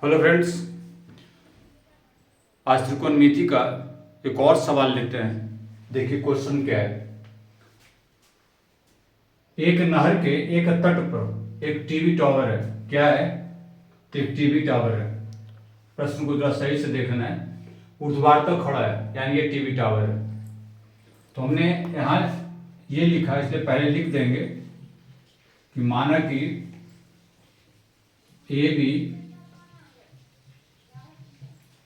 Hello friends, आज त्रिकोणमिति का एक और सवाल लेते हैं। देखिए क्वेश्चन क्या है। एक नहर के एक तट पर एक टीवी टावर है। क्या है? तो एक टीवी टावर है। प्रश्न को जरा सही से देखना है। ऊर्ध्वाधर खड़ा है, यानी ये टीवी टावर है। तो हमने यहाँ ये लिखा है, इसलिए पहले लिख देंगे कि माना कि ए बी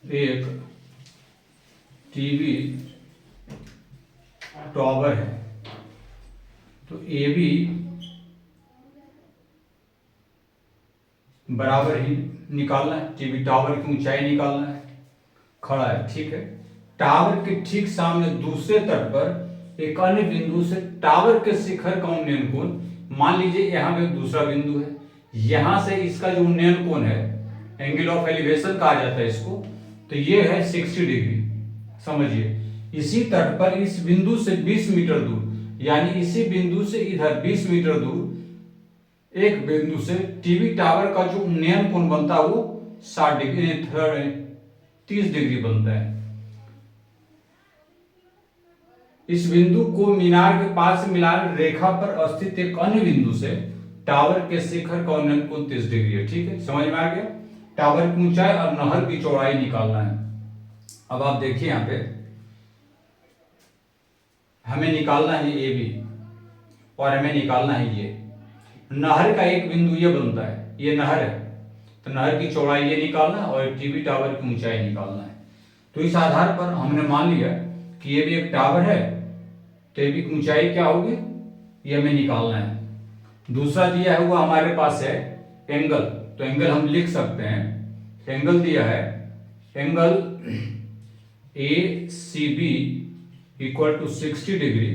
एक टीवी टावर है। तो ए बी बराबर ही निकालना है, टीवी टावर की ऊंचाई निकालना है। खड़ा है, ठीक है। टावर के ठीक सामने दूसरे तट पर एक अन्य बिंदु से टावर के शिखर का उन्नयन कोण, मान लीजिए यहाँ पे दूसरा बिंदु है, यहां से इसका जो उन्नयन कोण है, एंगल ऑफ एलिवेशन कहा जाता है इसको, तो ये है 60 डिग्री। समझिए, इसी तट पर इस बिंदु से 20 मीटर दूर, यानी इसी बिंदु से इधर 20 मीटर दूर एक बिंदु से टीवी टावर का जो उन्नयन कोण बनता है वो 60 डिग्री 30 डिग्री बनता है। इस बिंदु को मीनार के पास मिलान रेखा पर स्थित एक अन्य बिंदु से टावर के शिखर का उन्नयन कोण 30 डिग्री है। ठीक है, समझ में आ गया। टावर की ऊंचाई और नहर की चौड़ाई निकालना है। अब आप देखिए यहां पे हमें निकालना है ए बी और हमें निकालना है ये नहर का एक बिंदु ये बनता है, ये नहर है, तो नहर की चौड़ाई ये निकालना है और टीवी टावर की ऊंचाई निकालना है। तो इस आधार पर हमने मान लिया कि ये भी एक टावर है, तो ये भी ऊंचाई क्या होगी ये हमें निकालना है। दूसरा दिया है वो हमारे पास है एंगल, तो एंगल हम लिख सकते हैं। एंगल दिया है, angle A C B equal to 60 degree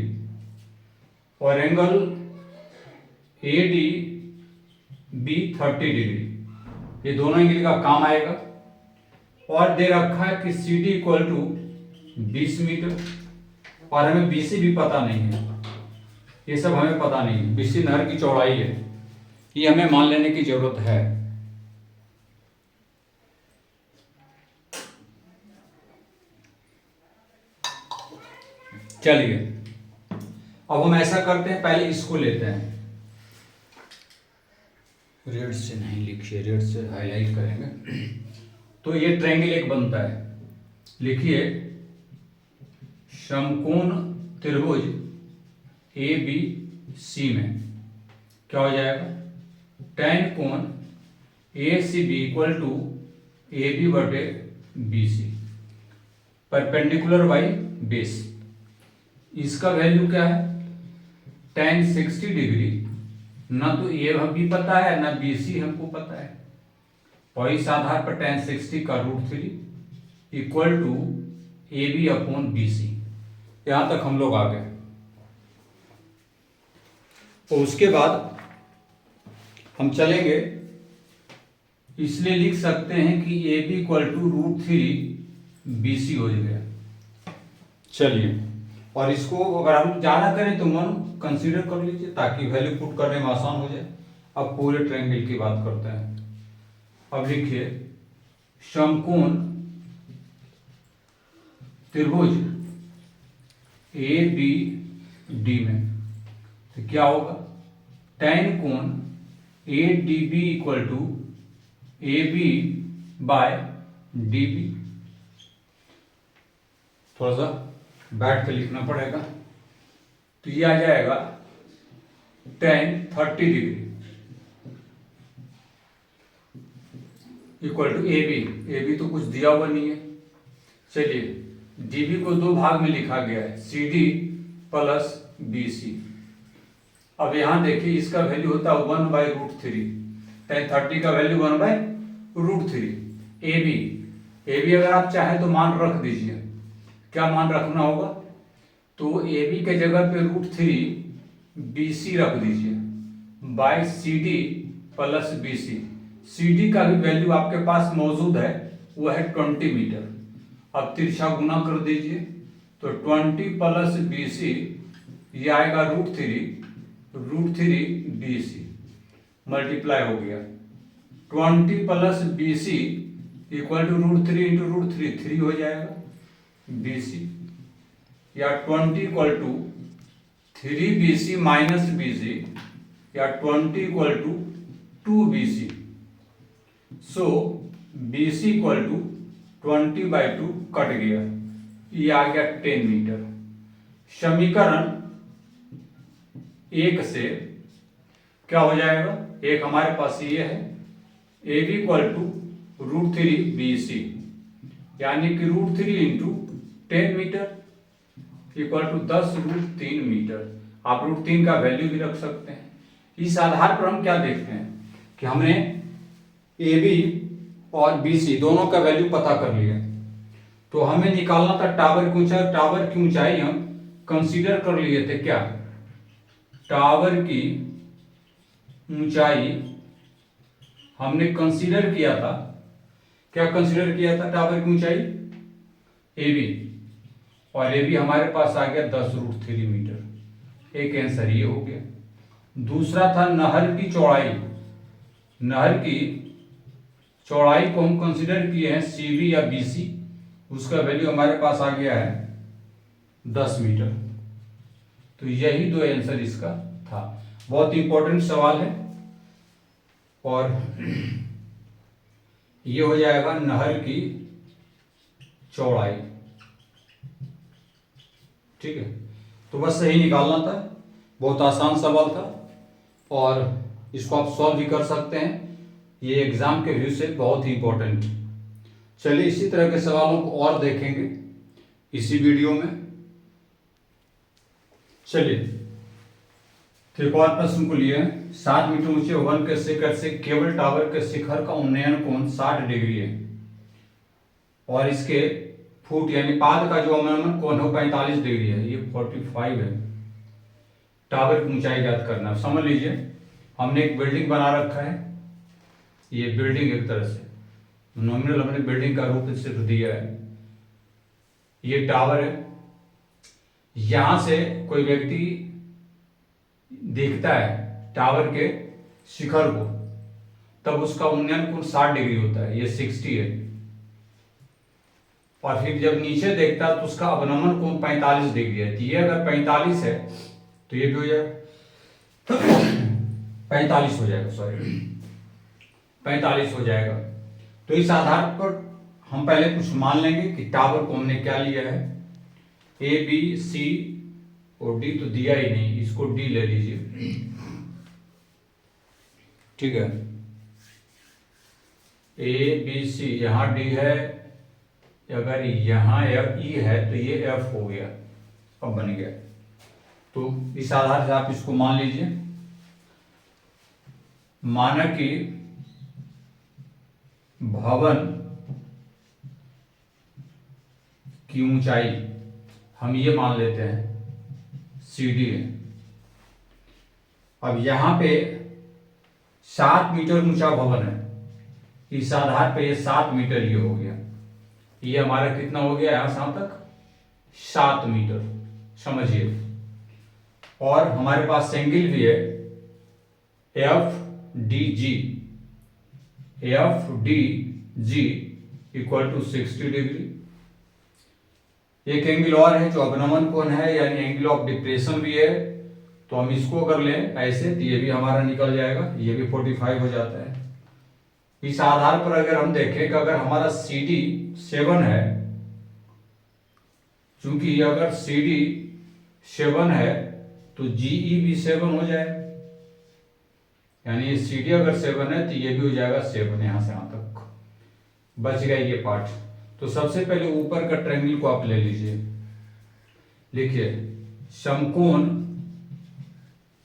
और angle A D B 30 degree, ये दोनों एंगल का काम आएगा। और दे रखा है कि C D equal to 20 meter और हमें बीसी भी पता नहीं है, ये सब हमें पता नहीं है। बीसी नहर की चौड़ाई है, ये हमें मान लेने की जरूरत है। चलिए अब हम ऐसा करते हैं, पहले इसको लेते हैं। रेड से नहीं लिखिए, रेड से हाईलाइट करेंगे। तो ये ट्रायंगल एक बनता है, लिखिए समकोण त्रिभुज ए बी सी में क्या हो जाएगा, tan कोण A C B equal to A B बटे B C, perpendicular by base. इसका वैल्यू क्या है, tan 60 डिग्री, ना तो ए भी पता है ना बी सी हमको पता है, और इस आधार पर tan 60 का √3 equal to A B upon B C. यहां तक हम लोग आ गए। तो उसके बाद हम चलेंगे, इसलिए लिख सकते हैं कि A B equal to √3 B C हो गया। चलिए, और इसको अगर हम ज्यादा करें तो मन कंसीडर कर लीजिए ताकि वैल्यू पुट करने में आसान हो जाए। अब पूरे ट्रायंगल की बात करते हैं। अब लिखिए समकोण त्रिभुज ए बी डी में तो क्या होगा, tan कोण A D B equal to A B by D B. थोड़ा सा बैठ के लिखना पड़ेगा। तो ये आ जाएगा tan 30 degree equal to A B तो कुछ दिया हुआ नहीं है। चलिए, डीबी को दो भाग में लिखा गया है, C D plus B C. अब यहां देखिए इसका वैल्यू होता है 1/√3, tan 30 का वैल्यू 1/√3। ए बी अगर आप चाहें तो मान रख दीजिए। क्या मान रखना होगा, तो ए बी के जगह पे √3 बी सी रख दीजिए by C D plus B C. C D का भी वैल्यू आपके पास मौजूद है, वो है 20 मीटर। अब तिरछा गुना कर दीजिए तो 20 प्लस बी सी, ये आएगा √3 बी सी, मल्टीप्लाई हो गया 20 plus B C equal to √3 into √3 3 हो जाएगा BC, या 20 equal to 3BC minus BC, या 20 equal to 2BC। So BC equal to 20/2 cut गया, ये आ गया 10 मीटर। समीकरण 1 से क्या हो जाएगा, एक हमारे पास ये है AB इक्वल टू √3BC, यानी कि √3 into 10 metre equal to 10√3 metre. आप √3 का वैल्यू भी रख सकते हैं। इस आधार पर हम क्या देखते हैं कि हमने AB और BC दोनों का वैल्यू पता कर लिया, तो हमें निकालना था टावर की ऊंचाई। टावर की ऊंचाई हम कंसीडर कर लिए थे, क्या टावर की ऊंचाई हमने कंसीडर किया था, क्या कंसीडर किया था टावर की ऊंचाई AB, और AB हमारे पास आ गया 10√3 मीटर। एक आंसर ये हो गया। दूसरा था नहर की चौड़ाई। नहर की चौड़ाई को हम कंसीडर किए हैं CB या BC, उसका वैल्यू हमारे पास आ गया है 10 मीटर। तो यही दो आंसर इसका था। बहुत इंपॉर्टेंट सवाल है, और ये हो जाएगा नहर की चौड़ाई। ठीक है, तो बस सही निकालना था। बहुत आसान सवाल था, और इसको आप सॉल्व भी कर सकते हैं। ये एग्जाम के व्यू से बहुत ही इंपॉर्टेंट। चलिए इसी तरह के सवालों को और देखेंगे इसी वीडियो में। चलिए तो एक और प्रश्न को लिए, 7 मीटर ऊंचे भवन के शिखर से केबल टावर के शिखर का उन्नयन कोण 60 डिग्री है, और इसके फुट यानी पाद का जो उन्नयन कोण है 45 डिग्री है, ये 45 है। टावर की ऊंचाई ज्ञात करना। समझ लीजिए हमने एक बिल्डिंग बना रखा है, ये बिल्डिंग एक तरह से नॉमिनल हमने बिल्डिंग का रूप सिर्फ दिया है। ये टावर है, यहां से कोई व्यक्ति देखता है टावर के शिखर को, तब उसका उन्नयन कोण 60 डिग्री होता है, ये 60 है। और फिर जब नीचे देखता है तो उसका अवनमन कोण 45 डिग्री है। तो ये अगर 45 है तो ये भी हो जाएगा 45 हो जाएगा, सॉरी 45 हो जाएगा। तो इस आधार पर हम पहले कुछ मान लेंगे कि टावर को हमने क्या लिया है, ABC और D तो दिया ही नहीं, इसको D ले लीजिए। ठीक है, ABC यहां D है, अगर यहां E है तो ये F हो गया, अब बन गया। तो इस आधार से आप इसको मान लीजिए। माना कि भवन की ऊंचाई हम ये मान लेते हैं CD है। अब यहां पे 7 मीटर ऊंचा भवन है, इस आधार पे ये 7 मीटर ये हो गया। ये हमारा कितना हो गया, यहां से तक 7 मीटर, समझिए। और हमारे पास एंगल भी है FDG इक्वल टू 60 डिग्री। एक एंगल और है जो अवनमन कोण है, यानी एंगल ऑफ डिप्रेशन भी है। तो हम इसको कर लें ऐसे तो ये भी हमारा निकल जाएगा, ये भी 45 हो जाता है। इस आधार पर अगर हम देखें कि अगर हमारा CD 7 है, चूंकि अगर CD 7 है तो GE भी 7 हो जाए, यानी CD अगर 7 है तो ये भी हो जाएगा 7, यहां से यहां तक बच गया ये पार्ट। तो सबसे पहले ऊपर का ट्रायंगल को आप ले लीजिए, लिखिए समकोण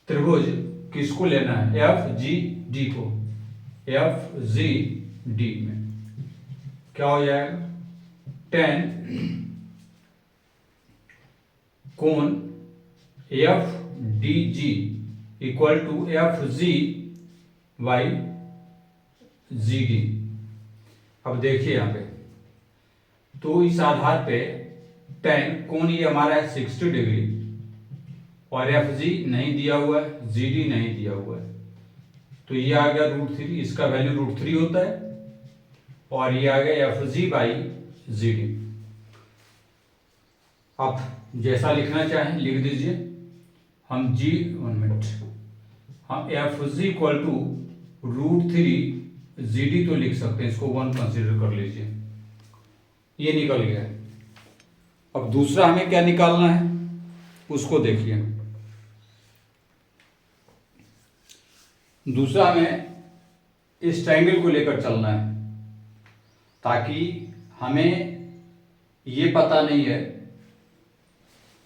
त्रिभुज किसको लेना है, FGD को। FGD में क्या हो जाएगा, tan कोण FDG equal to FG by GD। अब देखिए यहां पे, तो इस आधार पे tan कोण ये हमारा है 60 डिग्री, और FG नहीं दिया हुआ है, GD नहीं दिया हुआ है, तो ये आ गया √3, इसका वैल्यू √3 होता है। और ये आ गया F G by G D. आप जैसा लिखना चाहें लिख दीजिए। हम जी 1 मिनट, हम F G equal to √3 G D तो लिख सकते हैं, इसको 1 कंसिडर कर लीजिए। ये निकल गया। अब दूसरा हमें क्या निकालना है उसको देखिए। दूसरा हमें इस ट्रायंगल को लेकर चलना है, ताकि हमें ये पता नहीं है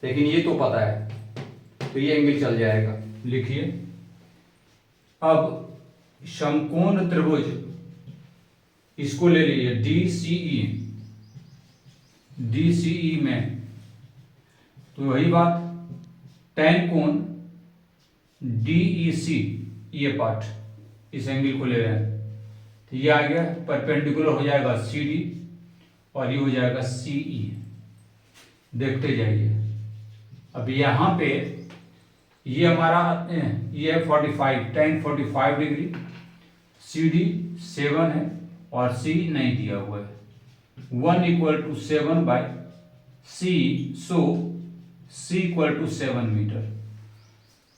लेकिन ये तो पता है, तो ये एंगल चल जाएगा। लिखिए, अब समकोण त्रिभुज इसको ले लीजिए DCE में, तो वही बात tan कोण DEC, ये पार्ट इस एंगल को ले रहे हैं, तो ये आ गया परपेंडिकुलर हो जाएगा CD और ये हो जाएगा CE। देखते जाइए। अब यहाँ पे ये हमारा ये 45 tan 45 डिग्री, CD 7 है और C नहीं दिया हुआ है। 1 = 7/C, सो C = 7 मीटर।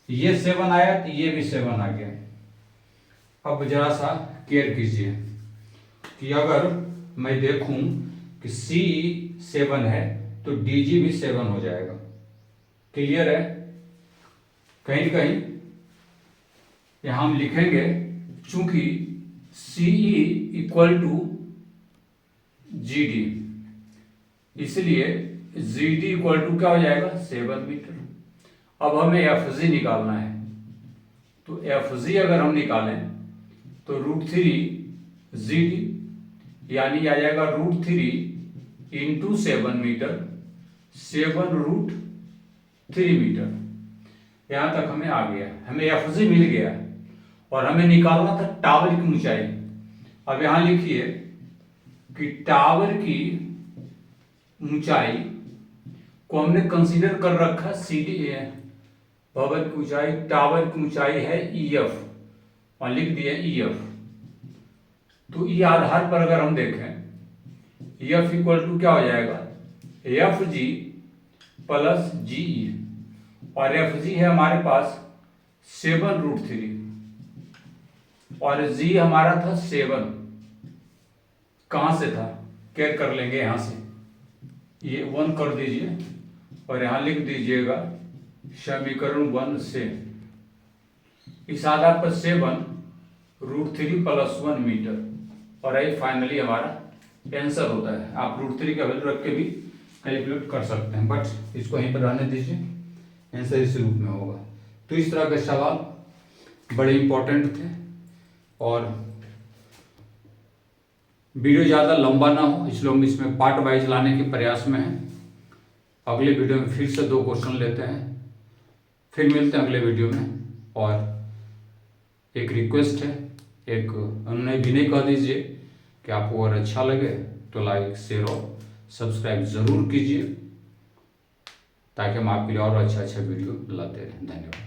ये 7 आया तो ये भी 7 आ गया। अब जरा सा केयर कीजिए कि अगर मैं देखूं कि C 7 है तो DG भी 7 हो जाएगा। क्लियर है? कहीं न कहीं यहां हम लिखेंगे, चूंकि CE = GD, इसलिए GD = क्या हो जाएगा 7 मीटर। अब हमें FG निकालना है, तो FG अगर हम निकालें तो √3 GD यानी आ जाएगा √3 × 7 मीटर, 7√3 मीटर। यहां तक हमें आ गया, हमें FG मिल गया और हमें निकालना था टावर की ऊंचाई। अब यहां लिखिए कि टावर की ऊंचाई को हमने कंसीडर कर रखा CD भवन की ऊंचाई, टावर की ऊंचाई है EF और लिख दिया EF। तो ये आधार पर अगर हम देखें F = क्या हो जाएगा FG + GE, और FG है हमारे पास 7√3 और G हमारा था 7। कहां से था क्या कर लेंगे, यहां से ये 1 कर दीजिए और यहां लिख दीजिएगा समीकरण 1 से इस आधार पर 7√3 + 1 मीटर, और ये फाइनली हमारा आंसर होता है। आप √3 का वैल्यू रख के भी कैलकुलेट कर सकते हैं, बट इसको यहीं पर रहने दीजिए, आंसर इस रूप में होगा। तो इस तरह के सवाल बड़े इंपॉर्टेंट थे और वीडियो ज़्यादा लंबा ना हो इसलिए हम इसमें पार्ट वाइज लाने के प्रयास में हैं। अगले वीडियो में फिर से 2 क्वेश्चन लेते हैं, फिर मिलते हैं अगले वीडियो में। और एक रिक्वेस्ट है, एक उन्होंने विनय कह दीजिए कि आपको अगर अच्छा लगे तो लाइक, शेयर और सब्सक्राइब ज़रूर कीजिए, ताकि हम आपके लिए और अच्छा वीडियो लाते रहें। धन्यवाद।